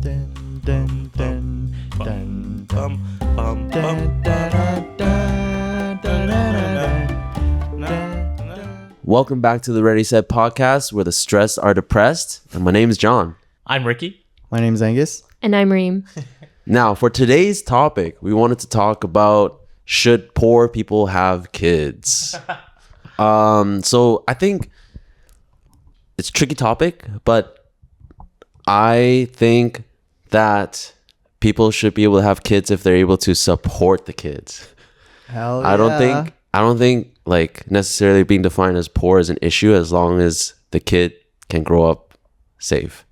Dun, dun, dun, dun, dun, dun, dun, dun, dun, dun, dun. Welcome back to the RDY SET podcast where the stressed are depressed. And my name is John. I'm Ricky. My name's Angus. And I'm Reem. Now, for today's topic, we wanted to talk about should poor people have kids? So I think it's a tricky topic, but I think that people should be able to have kids if they're able to support the kids. Hell I don't think like necessarily being defined as poor is an issue as long as the kid can grow up safe.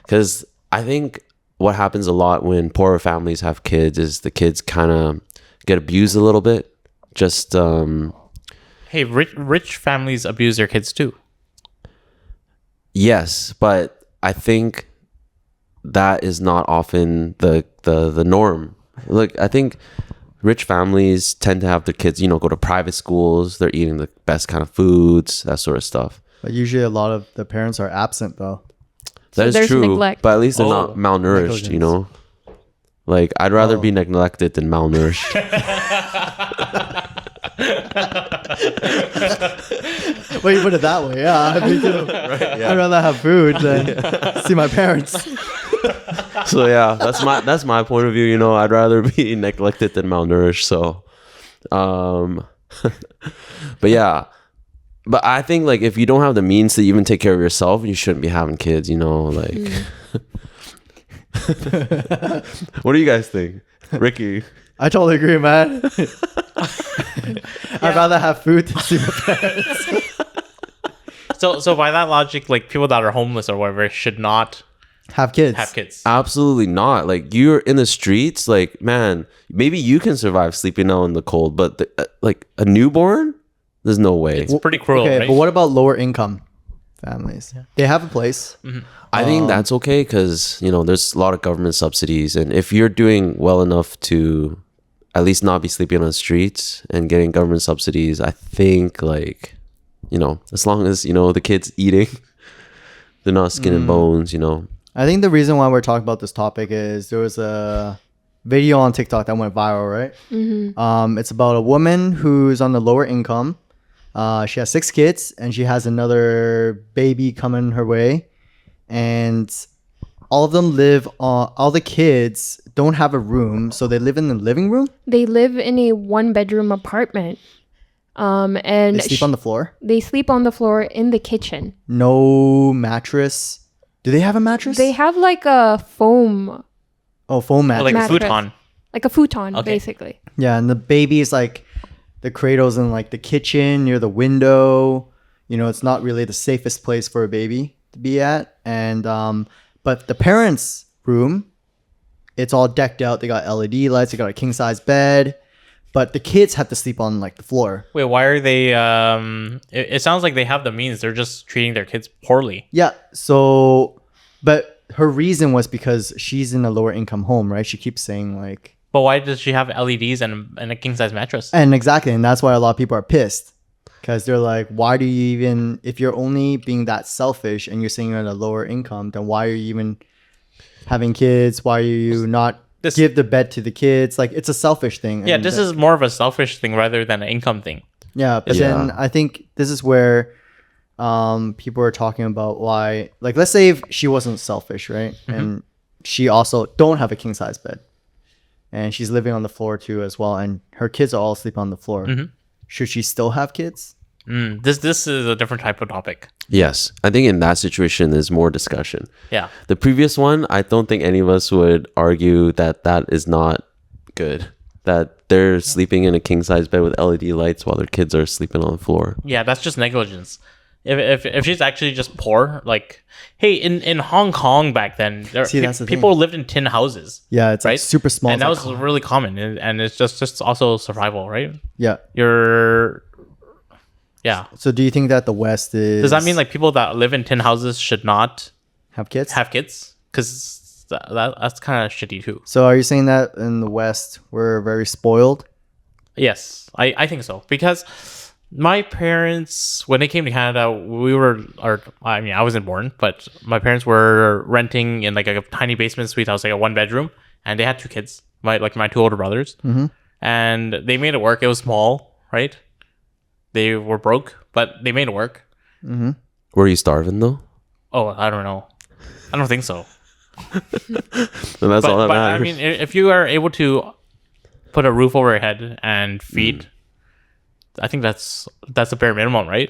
Because I think what happens a lot when poorer families have kids is the kids kind of get abused a little bit. Just Hey, rich families abuse their kids too. yes, but I think that is not often the norm. Like I think rich families tend to have their kids, go to private schools. They're eating the best kind of foods, that sort of stuff. But usually a lot of the parents are absent though. That is there's true, neglect. but at least they're not malnourished, negligence. Like I'd rather be neglected than malnourished. Well, you put it that way, yeah. Me too. Right, yeah. I'd rather have food than see my parents. So yeah, that's my point of view. I'd rather be neglected than malnourished. So, but yeah, but I think like if you don't have the means to even take care of yourself, you shouldn't be having kids. Like. What do you guys think, Ricky? I totally agree, man. I'd rather have food than see my parents. So by that logic, like people that are homeless or whatever should not Have kids. have kids. Absolutely not. Like you're in the streets, like man, maybe you can survive sleeping out in the cold, but like a newborn, there's no way. It's pretty cruel, Okay, right? but what about lower income families? They have a place. I think that's okay because there's a lot of government subsidies, and if you're doing well enough to at least not be sleeping on the streets and getting government subsidies, I think like as long as the kids eating, they're not skin and bones. I think the reason why we're talking about this topic is there was a video on TikTok that went viral, right? It's about a woman who's on the lower income. She has 6 kids and she has another baby coming her way. And all of them all the kids don't have a room. So they live in the living room. They live in a 1-bedroom apartment. And They sleep on the floor. they sleep on the floor in the kitchen. No mattress. Do they have a mattress? They have like a foam, foam mattress. Like a mattress. futon. like a futon, Okay. basically. Yeah, and the baby's like the cradle's in like the kitchen near the window. It's not really the safest place for a baby to be at. And but the parents' room, it's all decked out. They got LED lights. They got a king size bed. But the kids have to sleep on like the floor. Wait, why are they? It sounds like they have the means. They're just treating their kids poorly. Yeah. So, but her reason was because she's in a lower income home, right? She keeps saying like. But why does she have LEDs and a king size mattress? And exactly, and that's why a lot of people are pissed, because they're like, why do you even, if you're only being that selfish and you're saying you're at a lower income, then why are you even having kids? Why are you not give the bed to the kids? Like, it's a selfish thing. Yeah, And this is more of a selfish thing rather than an income thing. yeah, but Yeah. then I think this is where people are talking about why, like, let's say if she wasn't selfish, right? And she also don't have a king size bed. And she's living on the floor too as well, and her kids are all asleep on the floor. Should she still have kids? This is a different type of topic. Yes, I think in that situation there's more discussion. Yeah. The previous one, I don't think any of us would argue that is not good. That they're sleeping in a king size bed with LED lights while their kids are sleeping on the floor. Yeah, that's just negligence. If she's actually just poor, like, hey, in Hong Kong back then, See, that's the people thing. lived in tin houses. Yeah, it's like Right? super small. And that It's was like, really common, and it's just also survival, right? yeah. Yeah. So do you think that the West is? Does that mean like people that live in tin houses should not have kids? have kids? Because that's kind of shitty too. So are you saying that in the West we're very spoiled? Yes, I think so, because My parents, when they came to Canada, I wasn't born, but my parents were renting in like a tiny basement suite house, like a 1 bedroom, and they had 2 kids, my 2 older brothers, and they made it work. It was small, right? They were broke, but they made it work. Were you starving though? Oh, I don't know. I don't think so. And that's all that matters. I mean, if you are able to put a roof over your head and feed, I think that's a bare minimum, right?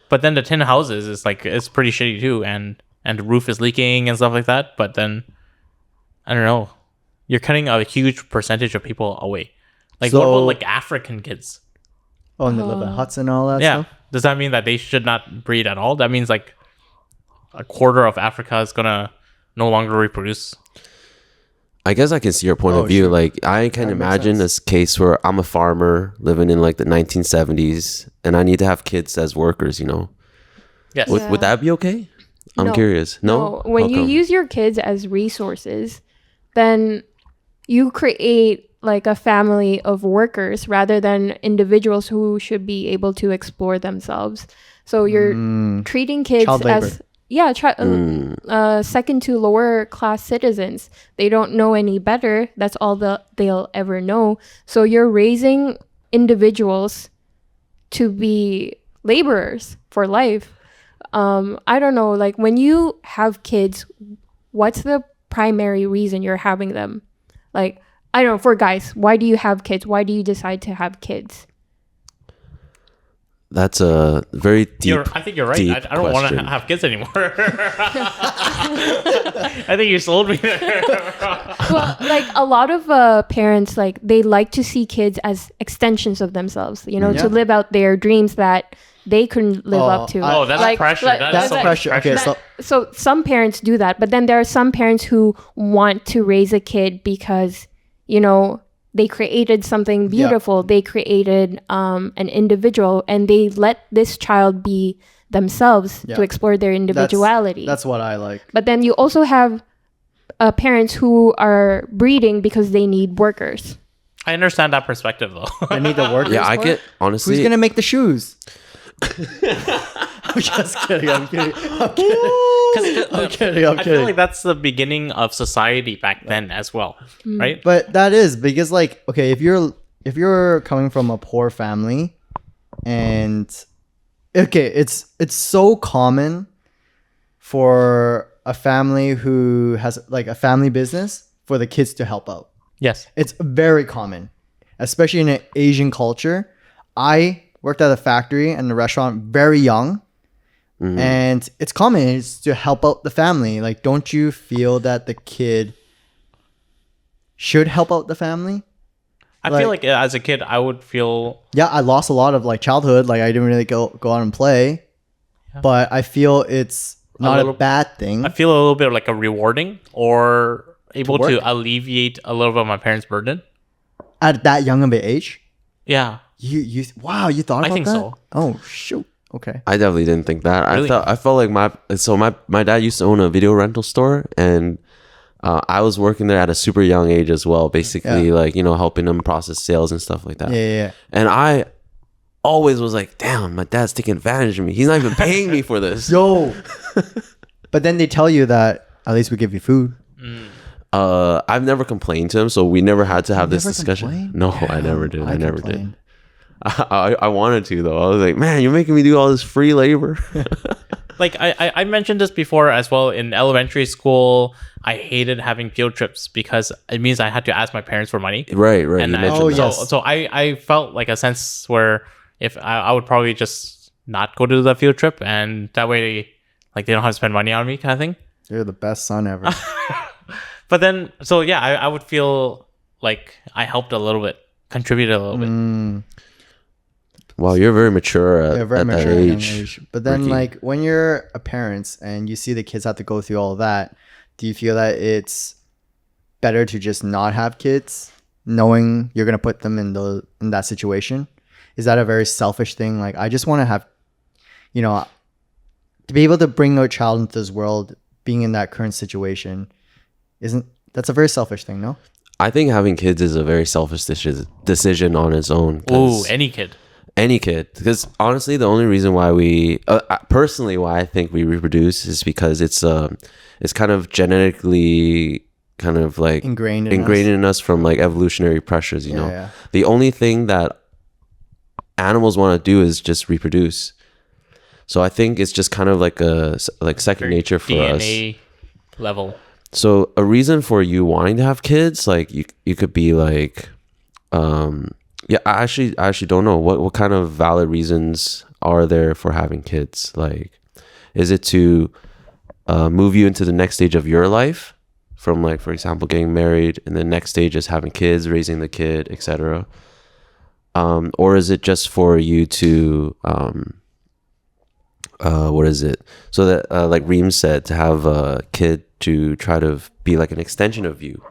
But then the tin houses is like, it's pretty shitty too, and the roof is leaking and stuff like that. But then I don't know, you're cutting a huge percentage of people away. Like, what about like African kids? Oh, and they live in huts and all that Yeah. stuff? Does that mean that they should not breed at all? That means like a quarter of Africa is gonna no longer reproduce. I guess I can see your point of view. Sure. Like, I can imagine this case where I'm a farmer living in like the 1970s and I need to have kids as workers, you know? Yes. Would that be okay? I'm No. curious. No? When How you come? use your kids as resources, then you create like a family of workers rather than individuals who should be able to explore themselves. So you're treating kids Child labor. as second to lower class citizens. They don't know any better. That's all they'll ever know. So you're raising individuals to be laborers for life. I don't know, like when you have kids, what's the primary reason you're having them? Like, I don't know, for guys, why do you have kids? Why do you decide to have kids? That's a very deep. I think you're right. I don't want to have kids anymore. I think you sold me there. Well, like a lot of parents, like they like to see kids as extensions of themselves, you know, to live out their dreams that they couldn't live up to. Oh, that's pressure. That's pressure. Okay, So some parents do that, but then there are some parents who want to raise a kid because, you know, they created something beautiful. They created an individual, and they let this child be themselves to explore their individuality. That's what I like. But then you also have parents who are breeding because they need workers. I understand that perspective though. They need the workers. Yeah, I get, honestly. Who's gonna make the shoes? I'm just kidding. I'm kidding. I'm kidding. I feel like that's the beginning of society back then as well, right? But that is because, like, okay, if you're coming from a poor family, and okay, it's so common for a family who has like a family business for the kids to help out. Yes. It's very common, especially in an Asian culture. I worked at a factory and a restaurant very young. And it's common is to help out the family. Like, don't you feel that the kid should help out the family? I feel like as a kid, I would feel... Yeah, I lost a lot of like childhood. Like, I didn't really go out and play. Yeah. But I feel it's not a bad thing. I feel a little bit like a rewarding or able to alleviate a little bit of my parents' burden. At that young of an age? Yeah. You thought about that? I think so. Oh, shoot. Okay. I definitely didn't think that. Really? I felt like my dad used to own a video rental store, and I was working there at a super young age as well, basically like, you know, helping him process sales and stuff like that. Yeah. And I always was like, damn, my dad's taking advantage of me. He's not even paying me for this. Yo. But then they tell you that at least we give you food. I've never complained to him, so we never had to have this discussion. Complained? No, I never did. I never complained. did. I wanted to though. I was like, man, you're making me do all this free labor. Like I mentioned this before as well. In elementary school, I hated having field trips because it means I had to ask my parents for money. Right. And You mentioned that. so I felt like a sense where if I would probably just not go to the field trip, and that way like they don't have to spend money on me, kind of thing. You're the best son ever. But then, so yeah, I would feel like I helped a little bit, contributed a little bit. Wow, you're very mature at that age. But then, Ricky. like, when you're a parent and you see the kids have to go through all of that, do you feel that it's better to just not have kids, knowing you're gonna put them in that situation? Is that a very selfish thing? Like, I just want to have, you know, to be able to bring a child into this world, being in that current situation, that's a very selfish thing, no? I think having kids is a very selfish decision on its own. Ooh, any kid. any kid, because honestly the only reason why we personally why I think we reproduce is because it's kind of genetically kind of like Ingrained in us from like evolutionary pressures, you know. Yeah. The only thing that animals want to do is just reproduce. So I think it's just kind of like second nature for DNA us level. So a reason for you wanting to have kids, like you could be like yeah, I actually don't know what kind of valid reasons are there for having kids. Like, is it to move you into the next stage of your life, from like, for example, getting married, and the next stage is having kids, raising the kid, etc. Or is it just for you to what is it? So that like Reem said, to have a kid to try to be like an extension of you,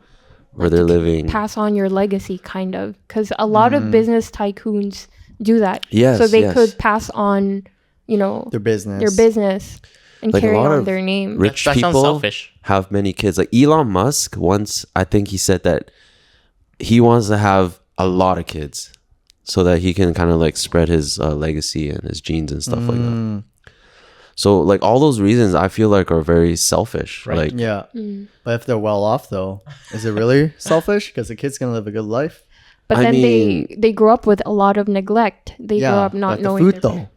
where they're living. Pass on your legacy, kind of, because a lot of business tycoons do that. Yes, so they yes. could pass on, their business. And Like, a carry lot on of their name. Rich That sounds people selfish. have many kids. Like Elon Musk once, I think he said that he wants to have a lot of kids so that he can kind of like spread his legacy and his genes and stuff like that. So like all those reasons I feel like are very selfish. Right. Like Yeah. But if they're well off, though, is it really selfish? Because the kid's going to live a good life. But I then mean- they grow up with a lot of neglect. They grow up not but knowing the food, their- though.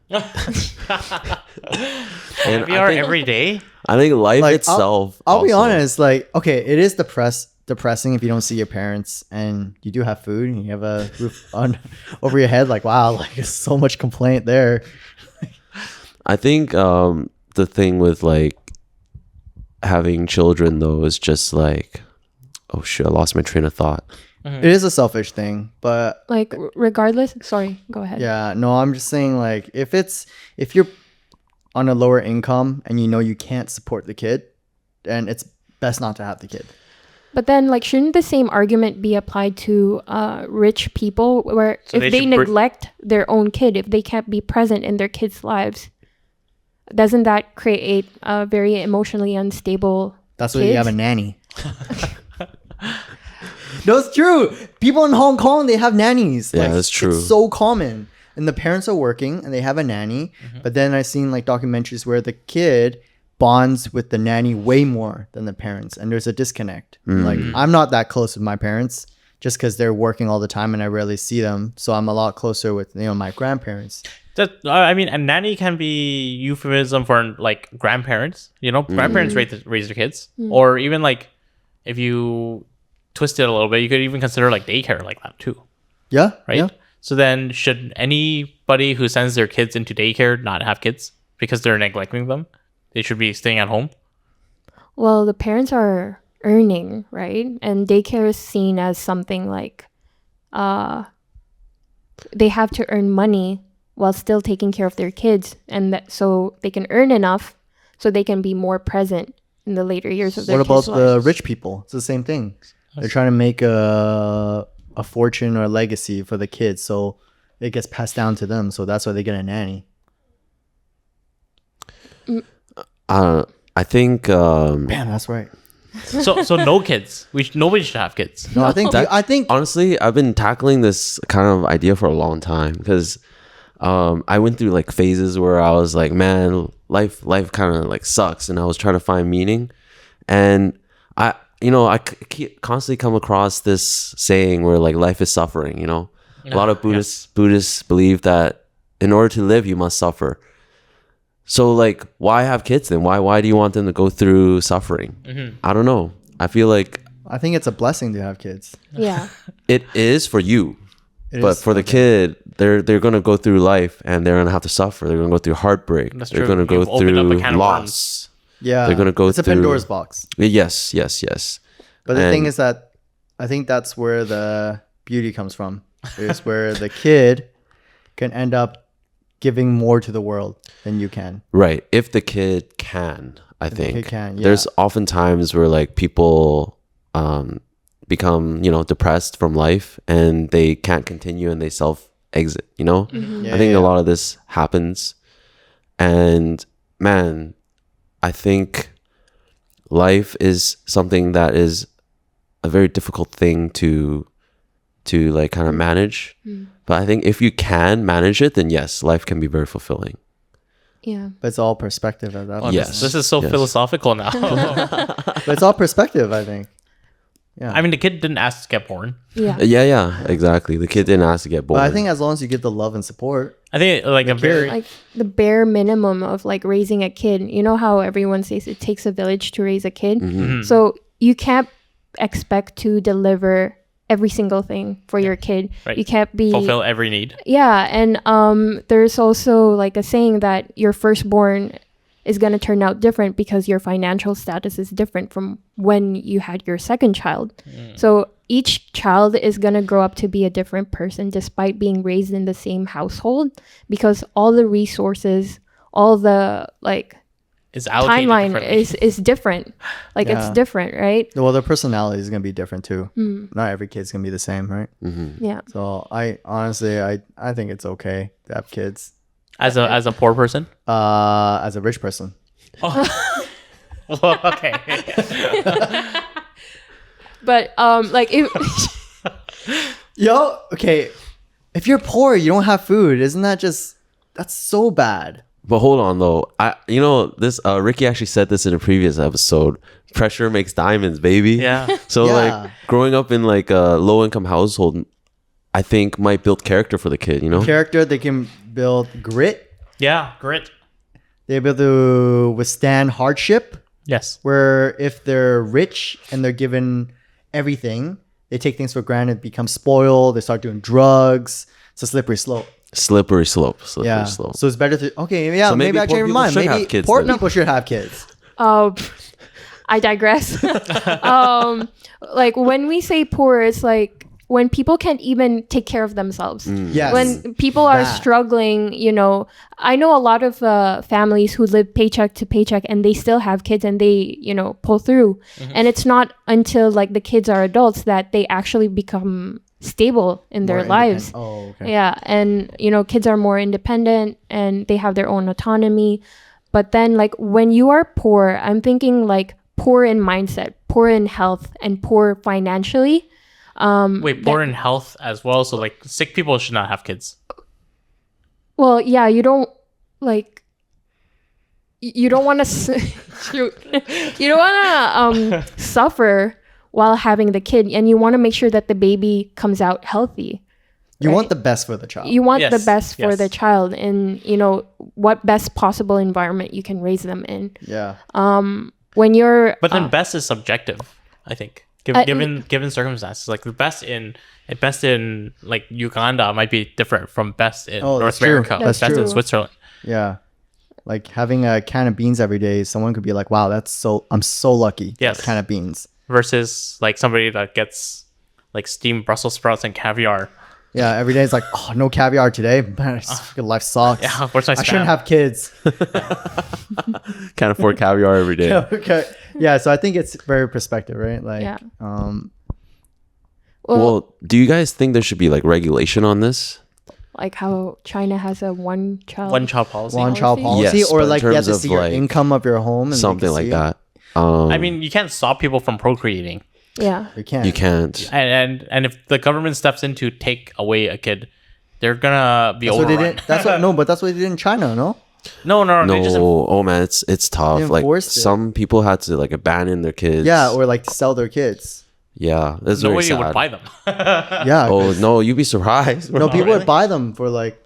and We are every day. I think life Like, itself. I'll be also- honest. Like, okay, it is depressing if you don't see your parents and you do have food and you have a roof on over your head. Like, wow, like there's so much complaint there. I think the thing with like having children though is just like, oh shit, I lost my train of thought. It is a selfish thing, but Like, regardless. Sorry, go ahead. yeah, no, I'm just saying, like, if you're on a lower income and you can't support the kid, then it's best not to have the kid. But then, like, shouldn't the same argument be applied to rich people, where So if they they should neglect their own kid, if they can't be present in their kids' lives, doesn't that create a very emotionally unstable That's why you have a kids? nanny. No, it's true. People in Hong Kong, they have nannies. Yeah, that's true. It's so common. And the parents are working and they have a nanny. But then I've seen like documentaries where the kid bonds with the nanny way more than the parents. And there's a disconnect. Like, I'm not that close with my parents just because they're working all the time and I rarely see them. So I'm a lot closer with, my grandparents. I mean, a nanny can be euphemism for like grandparents. Grandparents raise their kids, or even like if you twist it a little bit, you could even consider like daycare like that too, Yeah. right? Yeah. So then, should anybody who sends their kids into daycare not have kids because they're neglecting them? They should be staying at home. Well, the parents are earning, right? And daycare is seen as something like they have to earn money while still taking care of their kids, and so they can earn enough so they can be more present in the later years of their What about kids' the lives. rich people? It's the same thing. They're trying to make a fortune or a legacy for the kids, so it gets passed down to them. So that's why they get a nanny. I think Damn, that's right. So no kids. Nobody should have kids. No, I think honestly, I've been tackling this kind of idea for a long time because I went through like phases where I was like, man, life kind of like sucks, and I was trying to find meaning, and I constantly come across this saying where like life is suffering. A lot of Buddhists believe that in order to live, you must suffer. So like, why have kids then? Why do you want them to go through suffering? I don't know. I feel like I think it's a blessing to have kids. Yeah. it is for you. It But is- for the kid, they're gonna go through life and they're gonna have to suffer. They're gonna go through heartbreak. That's They're true. gonna go You've opened up a through can of loss. yeah, they're gonna go It's a through- Pandora's box. Yes. But the thing And- is that I think that's where the beauty comes from. Is where the kid can end up giving more to the world than you can. Right. If the kid can, I think. kid can, yeah. There's often times where like people become, depressed from life and they can't continue and they self-exit, Yeah, I think yeah. a lot of this happens. And man, I think life is something that is a very difficult thing to to like kind of manage. But I think if you can manage it, then yes, life can be very fulfilling. Yeah. But it's all perspective at that point. Yes. This is so Yes. philosophical now. But it's all perspective, I think. Yeah. I mean, the kid didn't ask to get born. Yeah. Yeah, exactly. The kid didn't ask to get born. But I think as long as you get the love and support. I think like a very Like the bare minimum of like raising a kid. You know how everyone says it takes a village to raise a kid? So you can't expect to deliver every single thing for your kid. Right. You can't be fulfill every need. Yeah, and there's also like a saying that your firstborn is going to turn out different because your financial status is different from when you had your second child. So each child is going to grow up to be a different person despite being raised in the same household, because all the resources, all the like It's allocated timeline differently. is different. Like it's Yeah. different, right? Well, their personality is going to be different too. Not every kid's going to be the same, right? Yeah. So I honestly, I think it's okay to have kids as a poor person. as a rich person. Well, okay. But like if Yo, okay. If you're poor, you don't have food. Isn't that just, that's so bad. But hold on though. This Ricky actually said this in a previous episode. Pressure makes diamonds, baby. Yeah. So Yeah. like growing up in like a low income household, I think might build character for the kid, you know? Character, they can build grit. Yeah, grit. They're able to withstand hardship. Yes. Where if they're rich and they're given everything, they take things for granted, become spoiled, they start doing drugs. It's a slippery slope. Slippery slope. Yeah. Slope. So it's better to, okay, yeah, So maybe maybe I poor change people my mind. should Maybe have kids poor then. people should have kids. I digress. Like when we say poor, it's like when people can't even take care of themselves. Yes. When people are That. struggling, you know, I know a lot of families who live paycheck to paycheck and they still have kids and they, you know, pull through. And it's not until like the kids are adults that they actually become stable in their More lives. independent. Oh, okay. Yeah, and you know, kids are more independent and they have their own autonomy. But then like when you are poor, I'm thinking like poor in mindset, poor in health, and poor financially. Wait, poor in health as well. So like sick people should not have kids. Well, yeah, you don't like you don't want to shoot. You don't want to suffer while having the kid, and you want to make sure that the baby comes out healthy. You Right. want the best for the child. You want the Yes, best for yes. the child, and you know what best possible environment you can raise them in. Yeah. When you're But then best is subjective, I think. Given circumstances, like the best in like Uganda might be different from best in Oh, North that's true. America, That's best in true. Switzerland. Yeah. Like having a can of beans every day, someone could be like, wow, I'm so lucky. to have Yes. a can of beans. Versus like somebody that gets like steamed Brussels sprouts and caviar. Yeah, every day it's like, oh, no caviar today. Man, life sucks. Yeah, where's my I shouldn't spam? have kids. Can't afford caviar every day. Okay. Yeah, so I think it's very perspective, right? Like, Yeah. um, Well, do you guys think there should be like regulation on this? like how China has a one child One child policy. one child Policy? policy, Yes, or but in like you have terms to of, see your like, income of your home and they Something can like see it. that. I mean, you can't stop people from procreating, Yeah. You can't. You can't. and if the government steps in to take away a kid, they're gonna be That's what they overrun. did. That's what. No, but that's what they did in China. No. No, No, they just oh man, it's tough. They Like enforced it. some people had to like abandon their kids. Yeah, or like sell their kids. yeah, that's very nobody sad. would buy them. Yeah. Oh no, you'd be surprised. No, people really? would buy them for like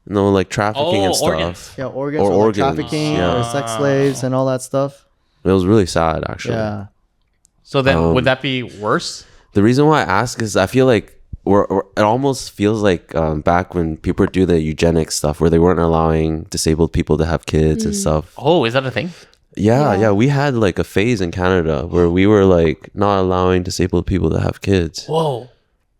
No, like trafficking and stuff. organs. yeah organs Or or, like organs, trafficking yeah. or sex slaves and all that stuff. It was really sad, actually. Yeah. So then, would that be worse? The reason why I ask is I feel like it almost feels like back when people do the eugenics stuff where they weren't allowing disabled people to have kids and stuff. Oh, is that a thing? Yeah, we had like a phase in Canada where we were like not allowing disabled people to have kids. Whoa,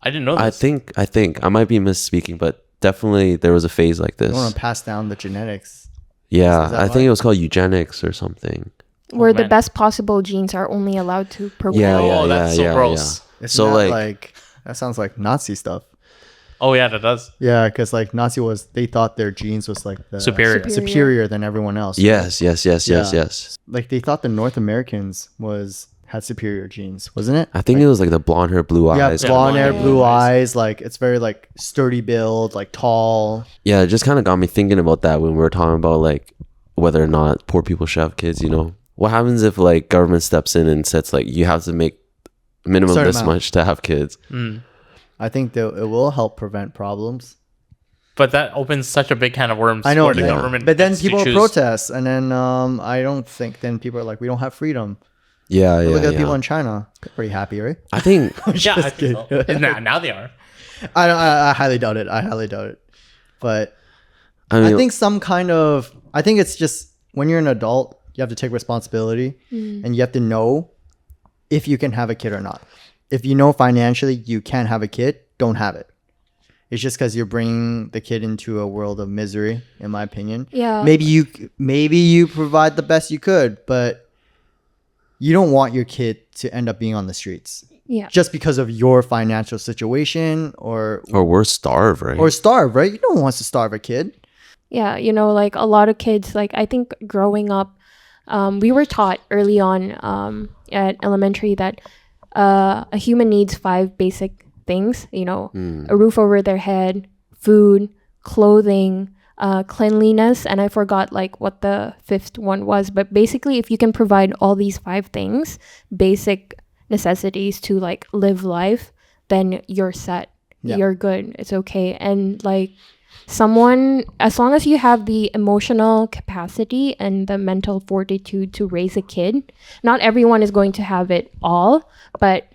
I didn't know this. I think I might be misspeaking, but definitely there was a phase like They want this. to pass down the genetics. Yeah, Is that I why? think it was called eugenics or something. Where the man. best possible genes are only allowed to procreate. Yeah, Oh, that's so gross. Isn't So that like, that sounds like Nazi stuff. Oh yeah, that does. Yeah, because like they thought their genes was like the Superior. superior than everyone else. yes. Yeah. Like Like they thought the North Americans had superior genes, wasn't it? I think it was like the blonde hair, blue Yeah, eyes. blonde hair, blonde blue hair. eyes. Like it's very like sturdy build, like tall. Yeah, it just kind of got me thinking about that when we were talking about like whether or not poor people should have kids. You know, what happens if like government steps in and says like you have to make minimum Certain this amount. much to have kids? I think that it will help prevent problems. But that opens such a big can of worms I know, for the yeah. government. But then gets to people choose. protest, and then I don't think then people are like, we don't have freedom. Yeah, yeah. Look at yeah. people in China; they're pretty happy, right? I think Yeah, I Just think so. kidding. now they are. I highly doubt it. I highly doubt it. But I mean, I think some kind of I think it's just when you're an adult, you have to take responsibility and you have to know if you can have a kid or not. If you know financially you can't have a kid, don't have it. It's just because you're bringing the kid into a world of misery, in my opinion. Yeah. Maybe you provide the best you could, but you don't want your kid to end up being on the streets Yeah. just because of your financial situation or we're starved, right? starve, right? You don't want to starve a kid. Yeah, you know, like a lot of kids, like I think growing up, we were taught early on at elementary that a human needs 5 basic things, you know, a roof over their head, food, clothing, cleanliness, and I forgot like what the 5th one was, but basically if you can provide all these 5 things, basic necessities to like live life, then you're set. Yeah. You're good. It's okay. And like someone, as long as you have the emotional capacity and the mental fortitude to raise a kid, not everyone is going to have it all, but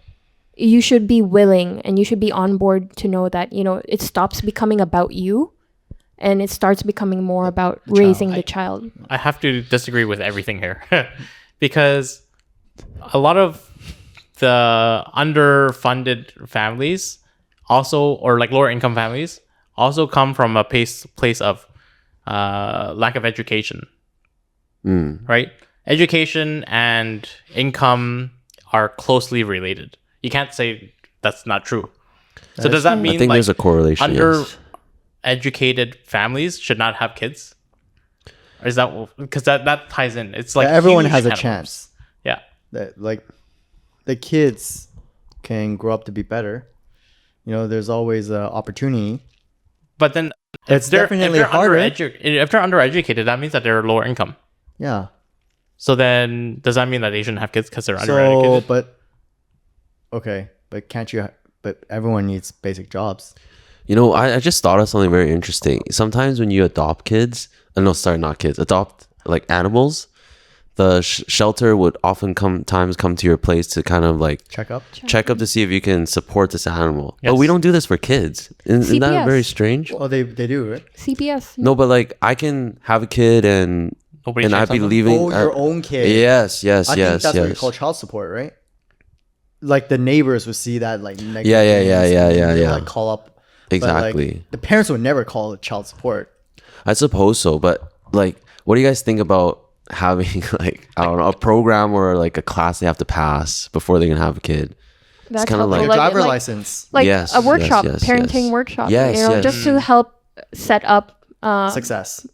you should be willing and you should be on board to know that, you know, it stops becoming about you and it starts becoming more about raising the child. I have to disagree with everything here because a lot of the underfunded families also, or like lower income families, also come from a place of lack of education, right? Education and income are closely related. You can't say that's not true. So does that mean I think like there's a correlation. yes. undereducated families should not have kids? Or is that because that ties in? It's like everyone huge has a can of worms. chance Yeah. that like the kids can grow up to be better. You know, there's always an opportunity. But then It's definitely if harder. if they're undereducated, that means that they're lower income. Yeah. So then does that mean that they shouldn't have kids because they're So, undereducated? but okay, but can't you? But everyone needs basic jobs. You know, I just thought of something very interesting. Sometimes when you adopt kids, no, sorry, not kids, adopt like animals, the shelter would often come to your place to kind of like Check up. check up to see if you can support this animal. But Yes. we don't do this for kids. Isn't that CPS. very strange? Oh, they do, right? CPS. No, but like I can have a kid and Nobody I'd checks be on them? leaving. Oh, your own kid. Yes, I think yes, that's what you yes. call child support, right? Like the neighbors would see that like negative Yeah, things, and yeah. they'll, like call up. But, like, Exactly. the parents would never call it child support. I suppose so, but like, what do you guys think about having like I don't know a program or like a class they have to pass before they can have a kid? That's kinda helpful. like- Your driver like, license. like Yes, a workshop, yes, parenting yes. workshop, Yes, you know, yes. just to help set up Success.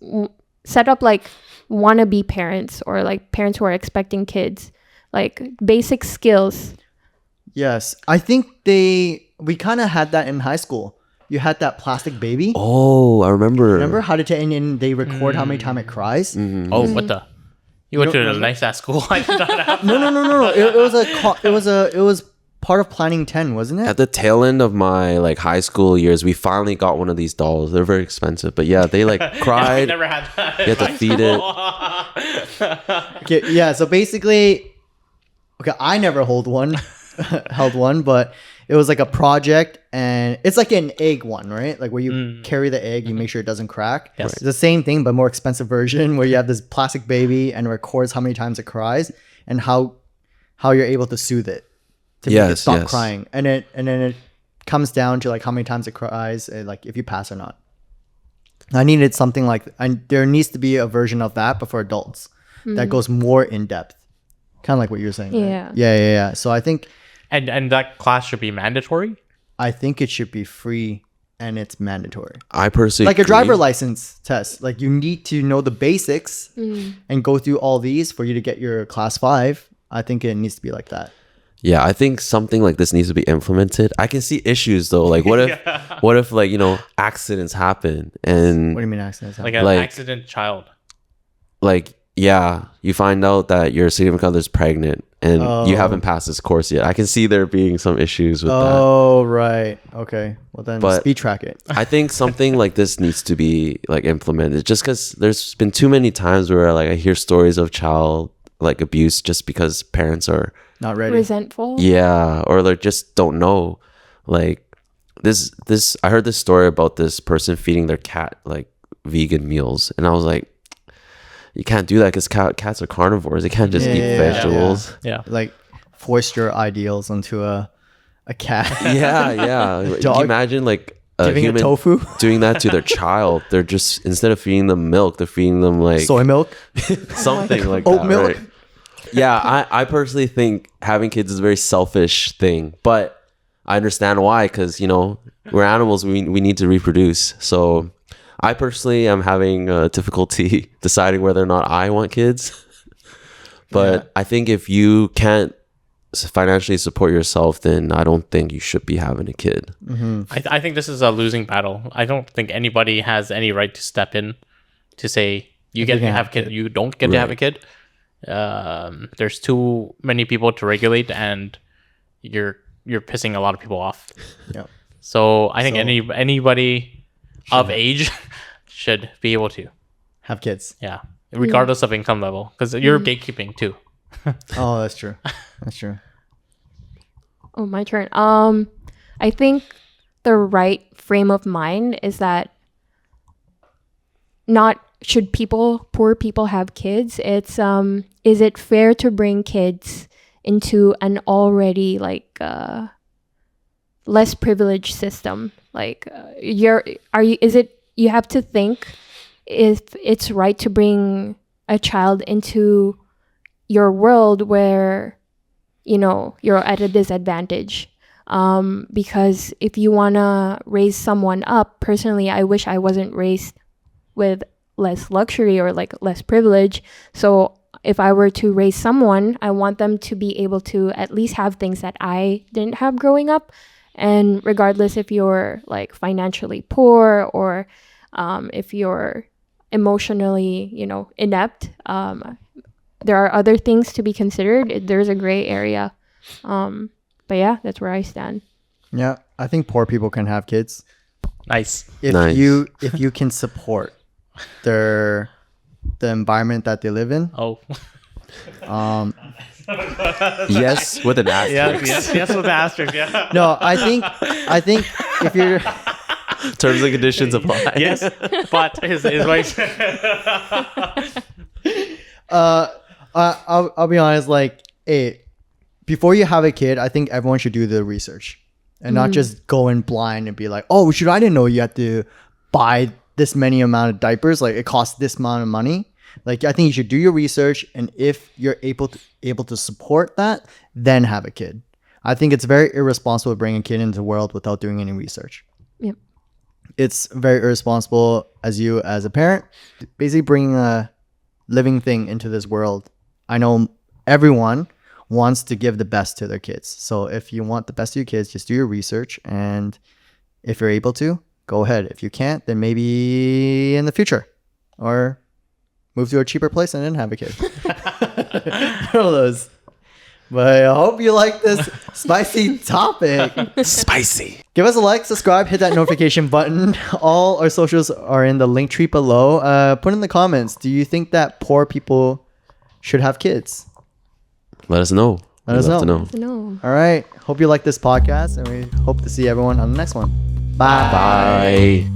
like wannabe parents or like parents who are expecting kids, like basic skills. Yes. I think we kind of had that in high school. You had that plastic baby. Oh, I remember. Remember how to and they record how many times it cries? Oh, what the? You went to a nice ass school. I did not have No. It was part of planning 10, wasn't it? At the tail end of my like high school years, we finally got one of these dolls. They're very expensive, but yeah, they like I cried. never had that. You had to feed it. Okay, yeah, so basically, okay, I never held one, but it was like a project, and it's like an egg one, right? Like where you carry the egg, you make sure it doesn't crack. Yes. It's the same thing, but more expensive version where you have this plastic baby and it records how many times it cries and how you're able to soothe it to make it Yes, stop yes. crying, and then it comes down to like how many times it cries, and like if you pass or not. I needed something like, and there needs to be a version of that, but for adults that goes more in depth, kind of like what you're saying. right? Yeah. Yeah. So I think And that class should be mandatory. it should be free and it's mandatory, I personally like a agree. driver license test. Like you need to know the basics and go through all these for you to get your class 5, I think it needs to be like that. Yeah, I think something like this needs to be implemented. I can see issues though. Like what if what if like, accidents happen and What do you mean accidents? Like happen? an Like- accident child. like yeah, you find out that your significant other's pregnant and you Oh. haven't passed this course yet. I can see there being some issues with that. Oh, right. Okay. Well, then But- speed track it. I think something like this needs to be like implemented just because there's been too many times where like I hear stories of child like abuse just because parents are Not ready. Resentful. yeah or like just don't know. Like this I heard this story about this person feeding their cat like vegan meals and I was like, you can't do that because cats are carnivores. They can't just eat Yeah. vegetables. Yeah. Like force your ideals onto a cat. Yeah, yeah. Can you Dog imagine like a Giving it human tofu, doing that to their child? They're just instead of feeding them milk, they're feeding them like soy milk, something like oat that. milk. Right? Yeah, I personally think having kids is a very selfish thing, but I understand why because we're animals. We need to reproduce. So I personally am having difficulty deciding whether or not I want kids. But Yeah. I think if you can't financially support yourself, then I don't think you should be having a kid. I think this is a losing battle. I don't think anybody has any right to step in to say you get to can have a kid, you don't get to have a kid. There's too many people to regulate, and you're pissing a lot of people off. Yeah. So I think So- anybody of age should be able to, Have kids. yeah, regardless of income level, because you're gatekeeping too. Oh, that's true. That's true. Oh, my turn. I think the right frame of mind is that not should poor people have kids. It's is it fair to bring kids into an already less privileged system? Like you have to think if it's right to bring a child into your world where you're at a disadvantage, because if you want to raise someone up, personally I wish I wasn't raised with less luxury or like less privilege. So if I were to raise someone, I want them to be able to at least have things that I didn't have growing up. And regardless if you're like financially poor or if you're emotionally inept, there are other things to be considered. There's a gray area. But yeah, that's where I stand. Yeah, I think poor people can have kids Nice. if Nice. you can support the environment that they live in. Oh, Yes, with an asterisk. yes, with the asterisk. Yeah. No, I think if you're Terms and conditions apply. Yes, but his wife. I'll be honest, like, hey, before you have a kid, I think everyone should do the research and not just go in blind and be like, oh, shoot, I didn't know you had to buy this many amount of diapers. Like, it costs this amount of money. Like, I think you should do your research, and if you're able to support that, then have a kid. I think it's very irresponsible to bring a kid into the world without doing any research. Yep. It's very irresponsible as a parent, basically bringing a living thing into this world. I know everyone wants to give the best to their kids. So if you want the best of your kids, just do your research. And if you're able to, go ahead. If you can't, then maybe in the future or move to a cheaper place and then have a kid. One of those. But I hope you like this spicy topic. Spicy. Give us a like, subscribe, hit that notification button. All our socials are in the link tree below. Put in the comments, do you think that poor people should have kids? Let us know. Let us We'd love know. to know. No. All right. Hope you like this podcast, and we hope to see everyone on the next one. Bye. Bye.